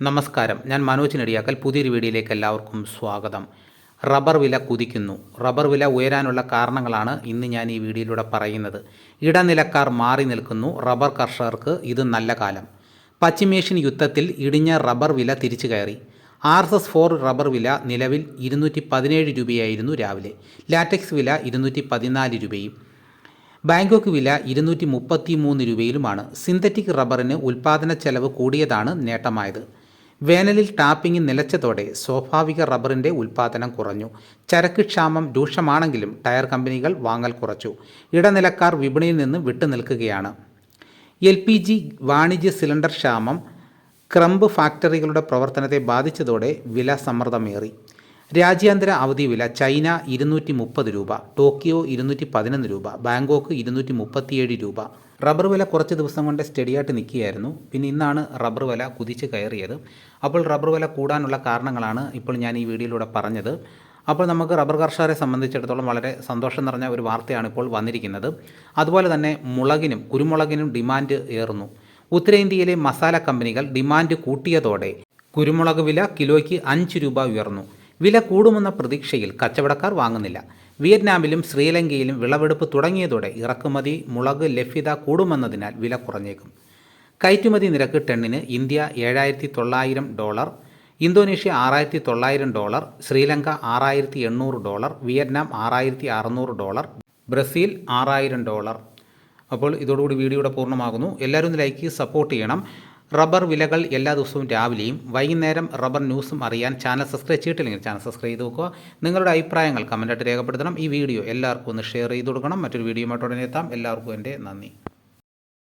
നമസ്കാരം, ഞാൻ മനോജ് നെടിയാക്കൽ. പുതിയൊരു വീഡിയോയിലേക്ക് എല്ലാവർക്കും സ്വാഗതം. റബ്ബർ വില കുതിക്കുന്നു. റബ്ബർ വില ഉയരാനുള്ള കാരണങ്ങളാണ് ഇന്ന് ഞാൻ ഈ വീഡിയോയിലൂടെ പറയുന്നത്. ഇടനിലക്കാർ മാറി നിൽക്കുന്നു. റബ്ബർ കർഷകർക്ക് ഇത് നല്ല കാലം. പശ്ചിമേഷ്യൻ യുദ്ധത്തിൽ ഇടിഞ്ഞ റബ്ബർ വില തിരിച്ചു കയറി. RSS-4 റബ്ബർ വില നിലവിൽ 217 രൂപയായിരുന്നു രാവിലെ. ലാറ്റക്സ് വില 214 രൂപയും ബാങ്കോക്ക് വില 233 രൂപയിലുമാണ്. സിന്തറ്റിക് റബ്ബറിന് ഉൽപ്പാദന ചെലവ് കൂടിയതാണ് നേട്ടമായത്. വേനലിൽ ടാപ്പിംഗ് നിലച്ചതോടെ സ്വാഭാവിക റബ്ബറിൻ്റെ ഉൽപ്പാദനം കുറഞ്ഞു. ചരക്ക് ക്ഷാമം രൂക്ഷമാണെങ്കിലും ടയർ കമ്പനികൾ വാങ്ങൽ കുറച്ചു. ഇടനിലക്കാർ വിപണിയിൽ നിന്ന് വിട്ടുനിൽക്കുകയാണ്. LPG വാണിജ്യ സിലിണ്ടർ ക്ഷാമം ക്രംബ് ഫാക്ടറികളുടെ പ്രവർത്തനത്തെ ബാധിച്ചതോടെ വില സമ്മർദ്ദമേറി. രാജ്യാന്തര അവധി വില: ചൈന 230 രൂപ, ടോക്കിയോ 211 രൂപ, ബാങ്കോക്ക് 237 രൂപ. റബ്ബർ വില കുറച്ച് ദിവസം കൊണ്ട് സ്റ്റഡിയായിട്ട് നിൽക്കുകയായിരുന്നു. പിന്നെ ഇന്നാണ് റബ്ബർ വില കുതിച്ച് കയറിയത്. അപ്പോൾ റബ്ബർ വില കൂടാനുള്ള കാരണങ്ങളാണ് ഇപ്പോൾ ഞാൻ ഈ വീഡിയോയിലൂടെ പറഞ്ഞത്. അപ്പോൾ നമുക്ക് റബ്ബർ കർഷകരെ സംബന്ധിച്ചിടത്തോളം വളരെ സന്തോഷം നിറഞ്ഞ ഒരു വാർത്തയാണ് ഇപ്പോൾ വന്നിരിക്കുന്നത്. അതുപോലെ തന്നെ കുരുമുളകിനും ഡിമാൻഡ് ഏറുന്നു. ഉത്തരേന്ത്യയിലെ മസാല കമ്പനികൾ ഡിമാൻഡ് കൂട്ടിയതോടെ കുരുമുളക് വില കിലോയ്ക്ക് 5 രൂപ ഉയർന്നു. വില കൂടുമെന്ന പ്രതീക്ഷയിൽ കച്ചവടക്കാർ വാങ്ങുന്നില്ല. വിയറ്റ്നാമിലും ശ്രീലങ്കയിലും വിളവെടുപ്പ് തുടങ്ങിയതോടെ ഇറക്കുമതി മുളക് ലഭ്യത കൂടുമെന്നതിനാൽ വില കുറഞ്ഞേക്കും. കയറ്റുമതി നിരക്ക് ടണ്ണിന് India $7,900, Indonesia $6,900, Sri Lanka $6,800, Vietnam $6,600, Brazil $6,000. അപ്പോൾ ഇതോടുകൂടി വീഡിയോയുടെ പൂർണ്ണമാകുന്നു. എല്ലാവരും ഒന്ന് ലൈക്ക് സപ്പോർട്ട് ചെയ്യണം. റബ്ബർ വിലകൾ എല്ലാ ദിവസവും രാവിലെയും വൈകുന്നേരം റബ്ബർ ന്യൂസും അറിയാൻ ചാനൽ സബ്സ്ക്രൈബ് ചെയ്തിട്ടില്ലെങ്കിൽ ചാനൽ സബ്സ്ക്രൈബ് ചെയ്ത് നോക്കുക. നിങ്ങളുടെ അഭിപ്രായങ്ങൾ കമൻറ്റായിട്ട് രേഖപ്പെടുത്തണം. ഈ വീഡിയോ എല്ലാവർക്കും ഒന്ന് ഷെയർ ചെയ്ത് കൊടുക്കണം. മറ്റൊരു വീഡിയോയുമായിട്ട് ഉടനെ എത്താം. എല്ലാവർക്കും എൻ്റെ നന്ദി.